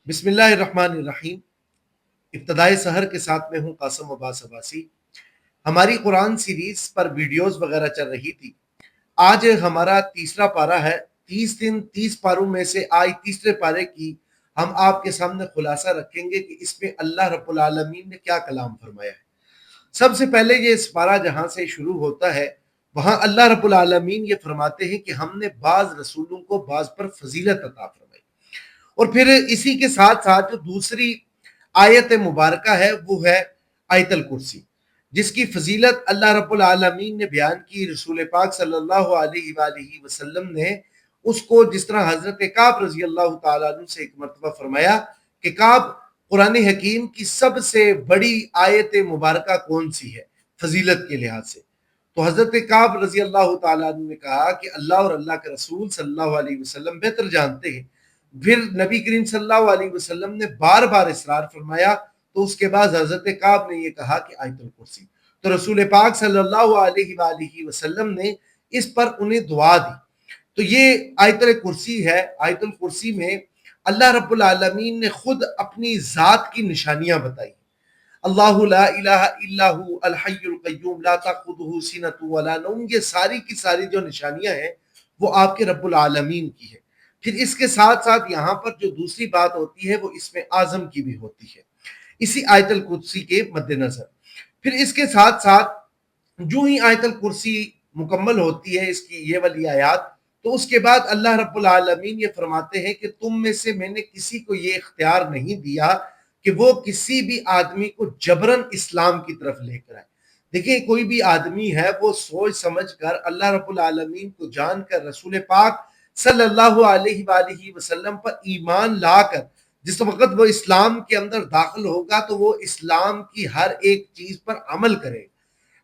بسم اللہ الرحمن الرحیم۔ ابتدائے سحر کے ساتھ میں ہوں قاسم عباس عباسی۔ ہماری قرآن سیریز پر ویڈیوز وغیرہ چل رہی تھی۔ آج ہمارا تیسرا پارہ ہے۔ 30 پاروں میں سے آج تیسرے پارے کی ہم آپ کے سامنے خلاصہ رکھیں گے کہ اس میں اللہ رب العالمین نے کیا کلام فرمایا ہے۔ سب سے پہلے یہ اس پارہ جہاں سے شروع ہوتا ہے وہاں اللہ رب العالمین یہ فرماتے ہیں کہ ہم نے بعض رسولوں کو بعض پر فضیلت عطا فرمائی، اور پھر اسی کے ساتھ ساتھ جو دوسری آیت مبارکہ ہے وہ ہے آیت الکرسی، جس کی فضیلت اللہ رب العالمین نے بیان کی۔ رسول پاک صلی اللہ علیہ وآلہ وسلم نے اس کو جس طرح حضرت کعب رضی اللہ تعالیٰ عنہ سے ایک مرتبہ فرمایا کہ کعب، قرآن حکیم کی سب سے بڑی آیت مبارکہ کون سی ہے فضیلت کے لحاظ سے؟ تو حضرت کعب رضی اللہ تعالیٰ عنہ نے کہا کہ اللہ اور اللہ کے رسول صلی اللہ علیہ وسلم بہتر جانتے ہیں۔ پھر نبی کریم صلی اللہ علیہ وسلم نے بار بار اصرار فرمایا، تو اس کے بعد حضرت کعب نے یہ کہا کہ آیت الکرسی۔ تو رسول پاک صلی اللہ علیہ وآلہ وسلم نے اس پر انہیں دعا دی۔ تو یہ آیت الکرسی ہے۔ آیت الکرسی میں اللہ رب العالمین نے خود اپنی ذات کی نشانیاں بتائی۔ اللہ لا الہ الا ہو الحی القیوم لا تاخذہ سنۃ ولا نوم، یہ ساری کی ساری جو نشانیاں ہیں وہ آپ کے رب العالمین کی ہے۔ پھر اس کے ساتھ ساتھ یہاں پر جو دوسری بات ہوتی ہے وہ اسم اعظم کی بھی ہوتی ہے اسی آیت الکرسی کے مد نظر۔ پھر اس کے ساتھ ساتھ جو ہی آیت الکرسی مکمل ہوتی ہے، اس کی یہ والی آیات، تو اس کے بعد اللہ رب العالمین یہ فرماتے ہیں کہ تم میں سے میں نے کسی کو یہ اختیار نہیں دیا کہ وہ کسی بھی آدمی کو جبرن اسلام کی طرف لے کر آئے۔ دیکھیں، کوئی بھی آدمی ہے وہ سوچ سمجھ کر اللہ رب العالمین کو جان کر رسول پاک صلی اللہ علیہ وآلہ وسلم پر ایمان لا کر جس وقت وہ اسلام کے اندر داخل ہوگا تو وہ اسلام کی ہر ایک چیز پر عمل کرے۔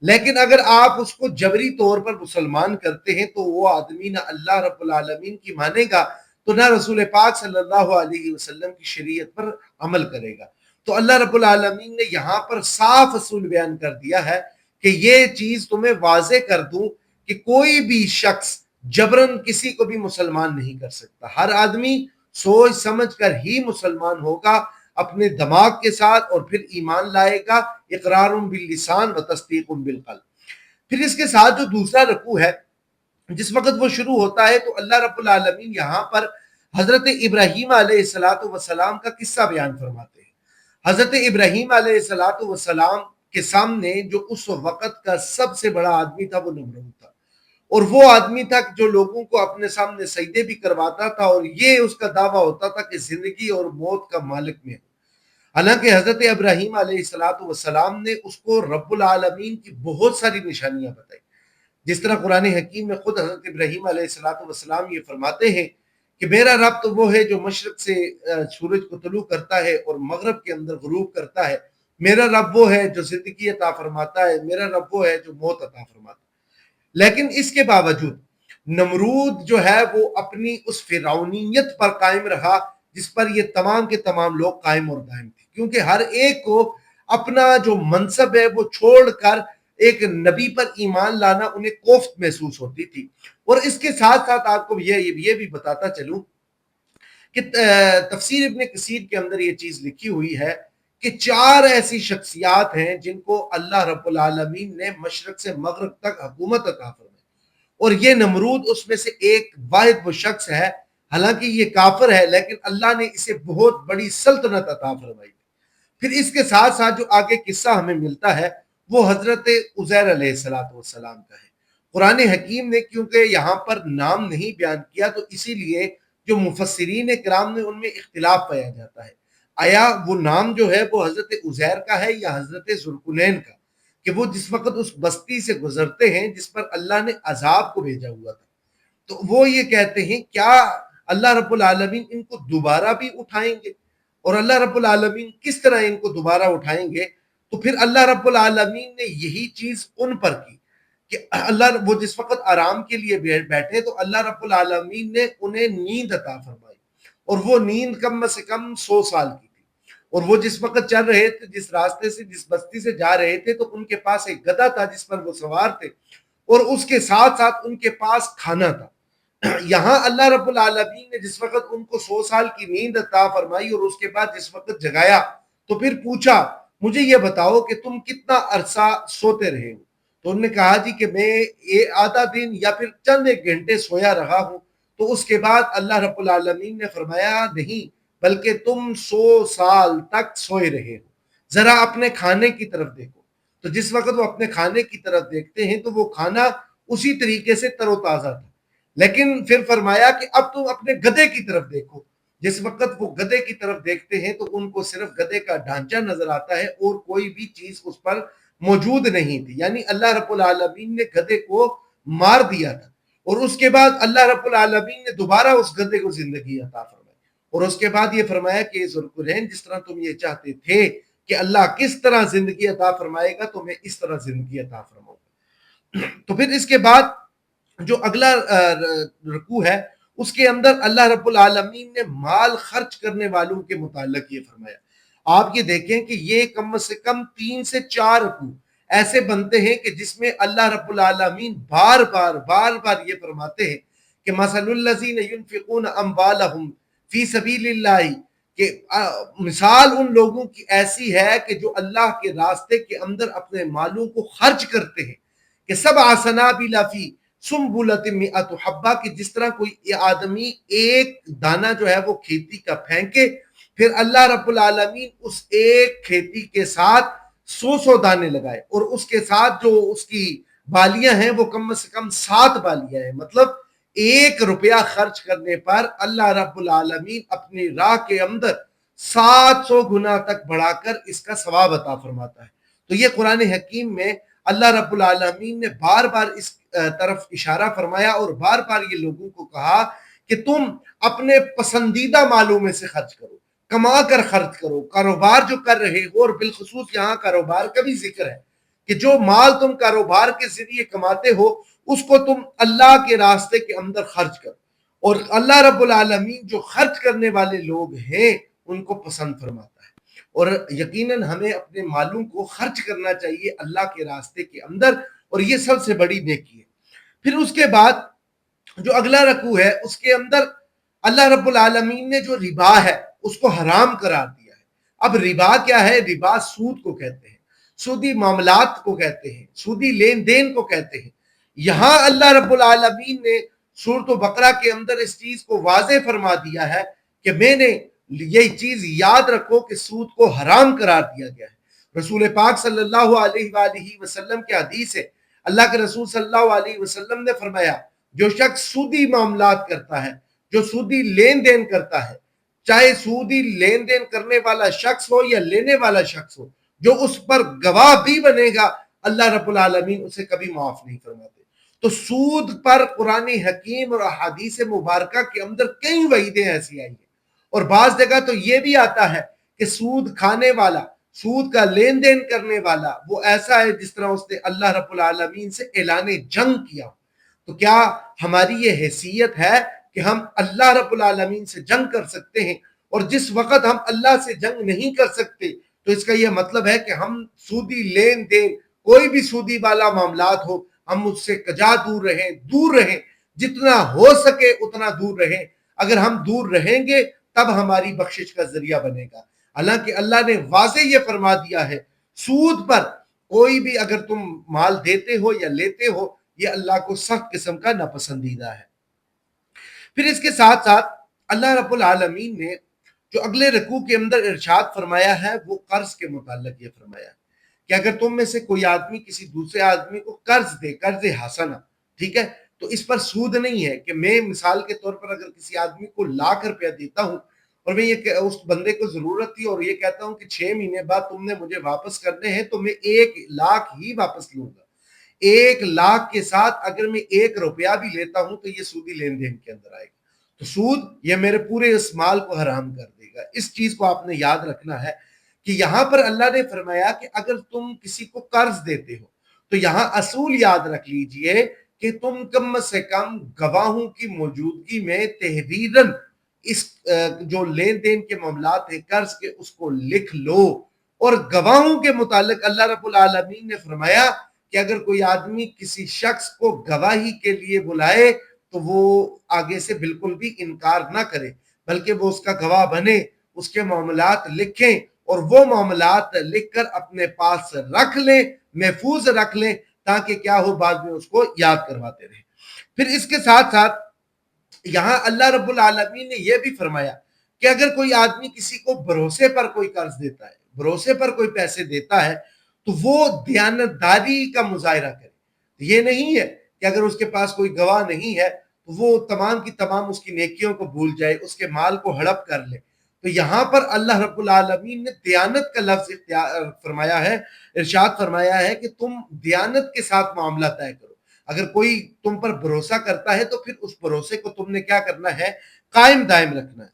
لیکن اگر آپ اس کو جبری طور پر مسلمان کرتے ہیں تو وہ آدمی نہ اللہ رب العالمین کی مانے گا تو نہ رسول پاک صلی اللہ علیہ وسلم کی شریعت پر عمل کرے گا۔ تو اللہ رب العالمین نے یہاں پر صاف اصول بیان کر دیا ہے کہ یہ چیز تمہیں واضح کر دوں کہ کوئی بھی شخص جبرن کسی کو بھی مسلمان نہیں کر سکتا۔ ہر آدمی سوچ سمجھ کر ہی مسلمان ہوگا، اپنے دماغ کے ساتھ، اور پھر ایمان لائے گا، اقرار باللسان و تصدیق بالقلب۔ پھر اس کے ساتھ جو دوسرا رکوع ہے جس وقت وہ شروع ہوتا ہے تو اللہ رب العالمین یہاں پر حضرت ابراہیم علیہ السلام کا قصہ بیان فرماتے ہیں۔ حضرت ابراہیم علیہ السلام کے سامنے جو اس وقت کا سب سے بڑا آدمی تھا وہ نمرود تھا، اور وہ آدمی تھا جو لوگوں کو اپنے سامنے سجدے بھی کرواتا تھا، اور یہ اس کا دعویٰ ہوتا تھا کہ زندگی اور موت کا مالک میں ہوں۔ حالانکہ حضرت ابراہیم علیہ السلام نے اس کو رب العالمین کی بہت ساری نشانیاں بتائی، جس طرح قرآن حکیم میں خود حضرت ابراہیم علیہ السلام یہ فرماتے ہیں کہ میرا رب تو وہ ہے جو مشرق سے سورج کو طلوع کرتا ہے اور مغرب کے اندر غروب کرتا ہے۔ میرا رب وہ ہے جو زندگی عطا فرماتا ہے، میرا رب وہ ہے جو موت عطا فرماتا ہے۔ لیکن اس کے باوجود نمرود جو ہے وہ اپنی اس فرعونیت پر قائم رہا جس پر یہ تمام کے تمام لوگ قائم اور دائم تھے، کیونکہ ہر ایک کو اپنا جو منصب ہے وہ چھوڑ کر ایک نبی پر ایمان لانا انہیں کوفت محسوس ہوتی تھی۔ اور اس کے ساتھ ساتھ آپ کو یہ بھی بتاتا چلوں کہ تفسیر ابن کثیر کے اندر یہ چیز لکھی ہوئی ہے کہ 4 ایسی شخصیات ہیں جن کو اللہ رب العالمین نے مشرق سے مغرب تک حکومت عطا فرمائی، اور یہ نمرود اس میں سے ایک واحد وہ شخص ہے۔ حالانکہ یہ کافر ہے لیکن اللہ نے اسے بہت بڑی سلطنت عطا فرمائی۔ پھر اس کے ساتھ ساتھ جو آگے قصہ ہمیں ملتا ہے وہ حضرت عزیر علیہ السلام کا ہے۔ قرآن حکیم نے کیونکہ یہاں پر نام نہیں بیان کیا تو اسی لیے جو مفسرین کرام نے ان میں اختلاف پایا جاتا ہے، آیا وہ نام جو ہے وہ حضرت عزیر کا ہے یا حضرت ذوالقرنین کا، کہ وہ جس وقت اس بستی سے گزرتے ہیں جس پر اللہ نے عذاب کو بھیجا ہوا تھا، تو وہ یہ کہتے ہیں کیا اللہ رب العالمین ان کو دوبارہ بھی اٹھائیں گے، اور اللہ رب العالمین کس طرح ان کو دوبارہ اٹھائیں گے؟ تو پھر اللہ رب العالمین نے یہی چیز ان پر کی کہ اللہ وہ جس وقت آرام کے لیے بیٹھے تو اللہ رب العالمین نے انہیں نیند عطا فرمائی، اور وہ نیند کم سے کم 100 سال کی تھی۔ اور وہ جس وقت چل رہے تھے، جس راستے سے جس بستی سے جا رہے تھے، تو ان کے پاس ایک گدھا تھا جس پر وہ سوار تھے، اور اس کے ساتھ ساتھ ان کے پاس کھانا تھا۔ یہاں اللہ رب العالمین نے جس وقت ان کو 100 سال کی نیند عطا فرمائی اور اس کے بعد جس وقت جگایا تو پھر پوچھا مجھے یہ بتاؤ کہ تم کتنا عرصہ سوتے رہے ہو؟ تو انہوں نے کہا جی کہ میں آدھا دن یا پھر چند ایک گھنٹے سویا رہا ہوں۔ تو اس کے بعد اللہ رب العالمین نے فرمایا نہیں بلکہ تم 100 سال تک سوئے رہے ہو، ذرا اپنے کھانے کی طرف دیکھو۔ تو جس وقت وہ اپنے کھانے کی طرف دیکھتے ہیں تو وہ کھانا اسی طریقے سے تر و تازہ تھا، لیکن پھر فرمایا کہ اب تم اپنے گدھے کی طرف دیکھو۔ جس وقت وہ گدھے کی طرف دیکھتے ہیں تو ان کو صرف گدھے کا ڈھانچہ نظر آتا ہے اور کوئی بھی چیز اس پر موجود نہیں تھی، یعنی اللہ رب العالمین نے گدھے کو مار دیا تھا، اور اس کے بعد اللہ رب العالمین نے دوبارہ اس گدھے کو زندگی عطا فرمائی، اور اس کے بعد یہ فرمایا کہ ذوالقرنین جس طرح تم یہ چاہتے تھے کہ اللہ کس طرح زندگی عطا فرمائے گا تو میں اس طرح زندگی عطا فرماؤں گا۔ تو پھر اس کے بعد جو اگلا رکوع ہے اس کے اندر اللہ رب العالمین نے مال خرچ کرنے والوں کے متعلق یہ فرمایا۔ آپ یہ دیکھیں کہ یہ کم سے کم 3 سے 4 رکوع ایسے بنتے ہیں کہ جس میں اللہ رب العالمین بار بار یہ فرماتے ہیں کہ مثل الذین ينفقون اموالهم فی سبیل اللہ، کہ مثال ان لوگوں کی ایسی ہے کہ جو اللہ کے راستے کے اندر اپنے مالوں کو خرچ کرتے ہیں، کہ سبع سنابل فی سنبلۃ مئۃ حبہ، کہ جس طرح کوئی آدمی ایک دانہ جو ہے وہ کھیتی کا پھینکے، پھر اللہ رب العالمین اس ایک کھیتی کے ساتھ 100 دانے لگائے، اور اس کے ساتھ جو اس کی بالیاں ہیں وہ کم سے کم 7 بالیاں ہیں، مطلب 1 روپیہ خرچ کرنے پر اللہ رب العالمین اپنی راہ کے اندر 700 گنا تک بڑھا کر اس کا ثواب عطا فرماتا ہے۔ تو یہ قرآن حکیم میں اللہ رب العالمین نے بار بار اس طرف اشارہ فرمایا اور بار بار یہ لوگوں کو کہا کہ تم اپنے پسندیدہ مالوں میں سے خرچ کرو، کما کر خرچ کرو، کاروبار جو کر رہے ہو، اور بالخصوص یہاں کاروبار کا بھی ذکر ہے کہ جو مال تم کاروبار کے ذریعے کماتے ہو اس کو تم اللہ کے راستے کے اندر خرچ کرو، اور اللہ رب العالمین جو خرچ کرنے والے لوگ ہیں ان کو پسند فرماتا ہے، اور یقیناً ہمیں اپنے مالوں کو خرچ کرنا چاہیے اللہ کے راستے کے اندر، اور یہ سب سے بڑی نیکی ہے۔ پھر اس کے بعد جو اگلا رکوع ہے اس کے اندر اللہ رب العالمین نے جو ربا ہے اس کو حرام قرار دیا ہے۔ اب ربا کیا ہے؟ ربا سود کو کہتے ہیں، سودی معاملات کو کہتے ہیں، سودی لین دین کو کہتے ہیں۔ یہاں اللہ رب العالمین نے سورۃ بقرہ کے اندر اس چیز کو واضح فرما دیا ہے کہ میں نے یہ چیز یاد رکھو کہ سود کو حرام قرار دیا گیا ہے۔ رسول پاک صلی اللہ علیہ وآلہ وسلم کے حدیث ہے، اللہ کے رسول صلی اللہ علیہ وسلم نے فرمایا جو شخص سودی معاملات کرتا ہے، جو سودی لین دین کرتا ہے، چاہے سودی لین دین کرنے والا شخص ہو یا لینے والا شخص ہو، جو اس پر گواہ بھی بنے گا اللہ رب العالمین اسے کبھی معاف نہیں فرماتے۔ تو سود پر قرآن حکیم اور احادیث مبارکہ کے اندر کئی وعیدیں ایسی آئی ہیں، اور بعض جگہ تو یہ بھی آتا ہے کہ سود کھانے والا، سود کا لین دین کرنے والا وہ ایسا ہے جس طرح اس نے اللہ رب العالمین سے اعلان جنگ کیا۔ تو کیا ہماری یہ حیثیت ہے کہ ہم اللہ رب العالمین سے جنگ کر سکتے ہیں؟ اور جس وقت ہم اللہ سے جنگ نہیں کر سکتے تو اس کا یہ مطلب ہے کہ ہم سودی لین دین، کوئی بھی سودی والا معاملات ہو، ہم اس سے کجا دور رہیں، جتنا ہو سکے اتنا دور رہیں۔ اگر ہم دور رہیں گے تب ہماری بخشش کا ذریعہ بنے گا۔ حالانکہ اللہ نے واضح یہ فرما دیا ہے سود پر کوئی بھی اگر تم مال دیتے ہو یا لیتے ہو یہ اللہ کو سخت قسم کا ناپسندیدہ ہے۔ پھر اس کے ساتھ ساتھ اللہ رب العالمین نے جو اگلے رکوع کے اندر ارشاد فرمایا ہے وہ قرض کے متعلق یہ فرمایا ہے کہ اگر تم میں سے کوئی آدمی کسی دوسرے آدمی کو قرض دے، قرض حسنہ، ٹھیک ہے، تو اس پر سود نہیں ہے کہ میں مثال کے طور پر اگر کسی آدمی کو 1,00,000 روپیہ دیتا ہوں اور میں یہ اس بندے کو ضرورت تھی اور یہ کہتا ہوں کہ 6 مہینے بعد تم نے مجھے واپس کرنے ہیں تو میں 1,00,000 ہی واپس لوں گا۔ 1,00,000 کے ساتھ اگر میں 1 روپیہ بھی لیتا ہوں تو یہ سودی لین دین کے اندر آئے گا، تو سود یہ میرے پورے اس مال کو حرام کر دے گا۔ اس چیز کو آپ نے یاد رکھنا ہے کہ یہاں پر اللہ نے فرمایا کہ اگر تم کسی کو قرض دیتے ہو تو یہاں اصول یاد رکھ لیجئے کہ تم کم سے کم گواہوں کی موجودگی میں تحریراً اس جو لین دین کے معاملات ہیں قرض کے اس کو لکھ لو، اور گواہوں کے متعلق اللہ رب العالمین نے فرمایا کہ اگر کوئی آدمی کسی شخص کو گواہی کے لیے بلائے تو وہ آگے سے بالکل بھی انکار نہ کرے، بلکہ وہ اس کا گواہ بنے، اس کے معاملات لکھیں اور وہ معاملات لکھ کر اپنے پاس رکھ لیں، محفوظ رکھ لیں، تاکہ کیا ہو بعد میں اس کو یاد کرواتے رہیں۔ پھر اس کے ساتھ ساتھ یہاں اللہ رب العالمین نے یہ بھی فرمایا کہ اگر کوئی آدمی کسی کو بھروسے پر کوئی قرض دیتا ہے، بھروسے پر کوئی پیسے دیتا ہے، تو وہ دیانتداری کا مظاہرہ کرے۔ یہ نہیں ہے کہ اگر اس کے پاس کوئی گواہ نہیں ہے تو وہ تمام کی تمام اس کی نیکیوں کو بھول جائے، اس کے مال کو ہڑپ کر لے۔ تو یہاں پر اللہ رب العالمین نے دیانت کا لفظ فرمایا ہے، ارشاد فرمایا ہے کہ تم دیانت کے ساتھ معاملہ طے کرو۔ اگر کوئی تم پر بھروسہ کرتا ہے تو پھر اس بھروسے کو تم نے کیا کرنا ہے؟ قائم دائم رکھنا ہے۔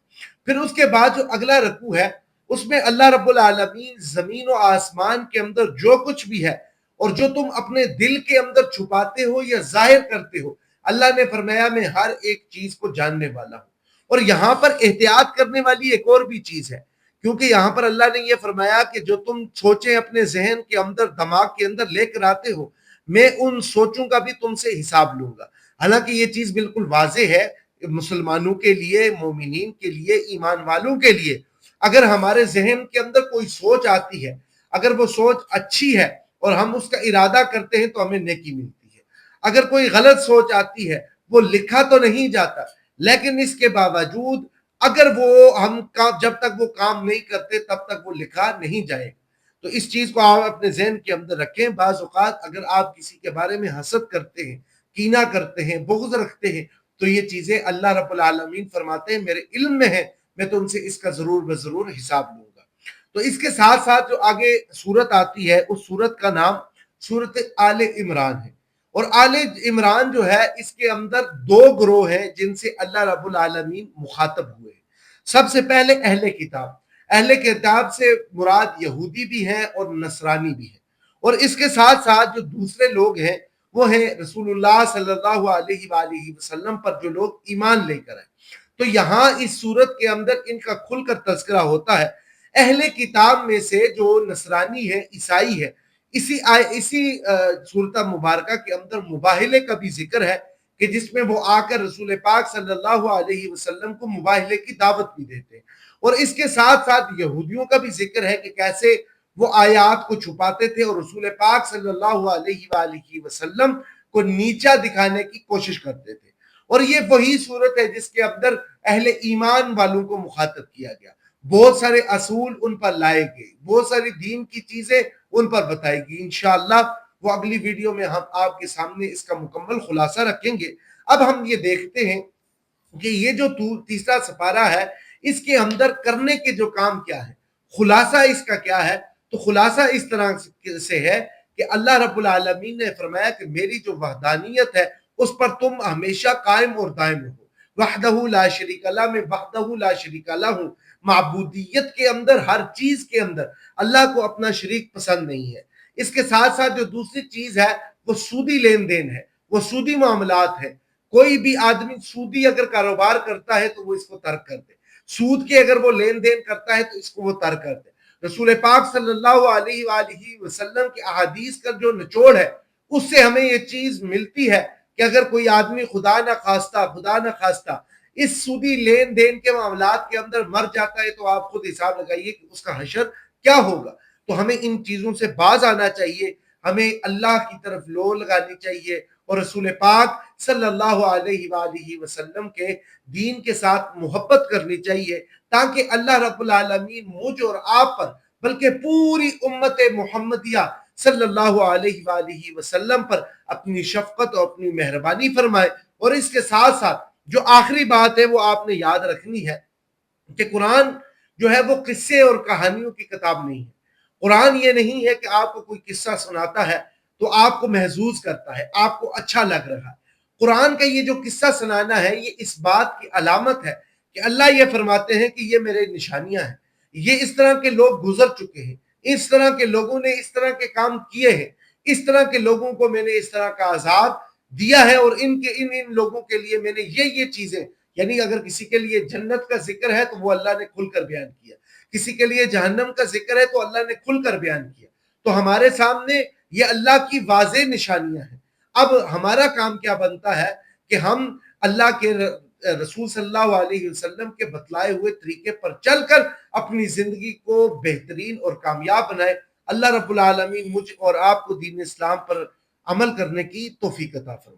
پھر اس کے بعد جو اگلا رکوع ہے اس میں اللہ رب العالمین زمین و آسمان کے اندر جو کچھ بھی ہے اور جو تم اپنے دل کے اندر چھپاتے ہو یا ظاہر کرتے ہو، اللہ نے فرمایا میں ہر ایک چیز کو جاننے والا ہوں۔ اور یہاں پر احتیاط کرنے والی ایک اور بھی چیز ہے، کیونکہ یہاں پر اللہ نے یہ فرمایا کہ جو تم سوچیں اپنے ذہن کے اندر، دماغ کے اندر لے کر آتے ہو، میں ان سوچوں کا بھی تم سے حساب لوں گا۔ حالانکہ یہ چیز بالکل واضح ہے مسلمانوں کے لیے، مومنین کے لیے، ایمان والوں کے لیے۔ اگر ہمارے ذہن کے اندر کوئی سوچ آتی ہے، اگر وہ سوچ اچھی ہے اور ہم اس کا ارادہ کرتے ہیں تو ہمیں نیکی ملتی ہے۔ اگر کوئی غلط سوچ آتی ہے، وہ لکھا تو نہیں جاتا، لیکن اس کے باوجود اگر وہ ہم جب تک وہ کام نہیں کرتے تب تک وہ لکھا نہیں جائے گا۔ تو اس چیز کو آپ اپنے ذہن کے اندر رکھیں۔ بعض اوقات اگر آپ کسی کے بارے میں حسد کرتے ہیں، کینہ کرتے ہیں، بغض رکھتے ہیں، تو یہ چیزیں اللہ رب العالمین فرماتے ہیں میرے علم میں ہے، میں تو ان سے اس کا ضرور بضرور حساب لوں گا۔ تو اس کے ساتھ ساتھ جو آگے سورت آتی ہے اس سورت کا نام سورت آل عمران ہے۔ اور آل عمران جو ہے اس کے اندر دو گروہ ہیں جن سے اللہ رب العالمین مخاطب ہوئے۔ سب سے پہلے اہل کتاب، اہل کتاب سے مراد یہودی بھی ہیں اور نصرانی بھی ہیں، اور اس کے ساتھ ساتھ جو دوسرے لوگ ہیں وہ ہیں رسول اللہ صلی اللہ علیہ وآلہ وسلم پر جو لوگ ایمان لے کر آئے۔ تو یہاں اس صورت کے اندر ان کا کھل کر تذکرہ ہوتا ہے۔ اہل کتاب میں سے جو نصرانی ہے، عیسائی ہے، اسی صورت مبارکہ کے اندر مباہلے کا بھی ذکر ہے کہ جس میں وہ آ کر رسول پاک صلی اللہ علیہ وسلم کو مباہلے کی دعوت بھی دیتے ہیں۔ اور اس کے ساتھ ساتھ یہودیوں کا بھی ذکر ہے کہ کیسے وہ آیات کو چھپاتے تھے اور رسول پاک صلی اللہ علیہ وآلہ وسلم کو نیچا دکھانے کی کوشش کرتے تھے۔ اور یہ وہی صورت ہے جس کے اندر اہل ایمان والوں کو مخاطب کیا گیا۔ بہت سارے اصول ان پر لائے گئے، بہت ساری دین کی چیزیں ان پر بتائی گئی۔ انشاءاللہ وہ اگلی ویڈیو میں ہم آپ کے سامنے اس کا مکمل خلاصہ رکھیں گے۔ اب ہم یہ دیکھتے ہیں کہ یہ جو تیسرا سپارہ ہے اس کے اندر کرنے کے جو کام کیا ہے، خلاصہ اس کا کیا ہے۔ تو خلاصہ اس طرح سے ہے کہ اللہ رب العالمین نے فرمایا کہ میری جو وحدانیت ہے اس پر تم ہمیشہ قائم اور دائم رہو۔ وحدہ لا شریک لہ میں وحدہ لا شریک لہ ہوں، معبودیت کے اندر، ہر چیز کے اندر اللہ کو اپنا شریک پسند نہیں ہے۔ اس کے ساتھ ساتھ جو دوسری چیز ہے وہ سودی لین دین ہے، وہ سودی معاملات ہے۔ کوئی بھی آدمی سودی اگر کاروبار کرتا ہے تو وہ اس کو ترک کر دے، سود کے اگر وہ لین دین کرتا ہے تو اس کو وہ ترک کر دے۔ رسول پاک صلی اللہ علیہ وآلہ وسلم کی احادیث کا جو نچوڑ ہے اس سے ہمیں یہ چیز ملتی ہے کہ اگر کوئی آدمی خدا نہ خواستہ اس سودی لین دین کے معاملات کے اندر مر جاتا ہے تو آپ خود حساب لگائیے کہ اس کا حشر کیا ہوگا۔ تو ہمیں ان چیزوں سے باز آنا چاہیے، ہمیں اللہ کی طرف لو لگانی چاہیے اور رسول پاک صلی اللہ علیہ وآلہ وسلم کے دین کے ساتھ محبت کرنی چاہیے، تاکہ اللہ رب العالمین مجھ اور آپ پر بلکہ پوری امت محمدیہ صلی اللہ علیہ وآلہ وسلم پر اپنی شفقت اور اپنی مہربانی فرمائے۔ اور اس کے ساتھ ساتھ جو آخری بات ہے وہ آپ نے یاد رکھنی ہے کہ قرآن جو ہے وہ قصے اور کہانیوں کی کتاب نہیں ہے۔ قرآن یہ نہیں ہے کہ آپ کو کوئی قصہ سناتا ہے تو آپ کو محظوظ کرتا ہے، آپ کو اچھا لگ رہا ہے۔ قرآن کا یہ جو قصہ سنانا ہے یہ اس بات کی علامت ہے کہ اللہ یہ فرماتے ہیں کہ یہ میرے نشانیاں ہیں، یہ اس طرح کے لوگ گزر چکے ہیں، اس طرح کے لوگوں نے اس طرح کے کام کیے ہیں، اس طرح کے لوگوں کو میں نے اس طرح کا عذاب دیا ہے، اور ان لوگوں کے لیے میں نے یہ چیزیں، یعنی اگر کسی کے لیے جنت کا ذکر ہے تو وہ اللہ نے کھل کر بیان کیا، کسی کے لیے جہنم کا ذکر ہے تو اللہ نے کھل کر بیان کیا۔ تو ہمارے سامنے یہ اللہ کی واضح نشانیاں ہیں۔ اب ہمارا کام کیا بنتا ہے کہ ہم اللہ کے رسول صلی اللہ علیہ وسلم کے بتلائے ہوئے طریقے پر چل کر اپنی زندگی کو بہترین اور کامیاب بنائے۔ اللہ رب العالمین مجھ اور آپ کو دین اسلام پر عمل کرنے کی توفیق عطا فرمائے۔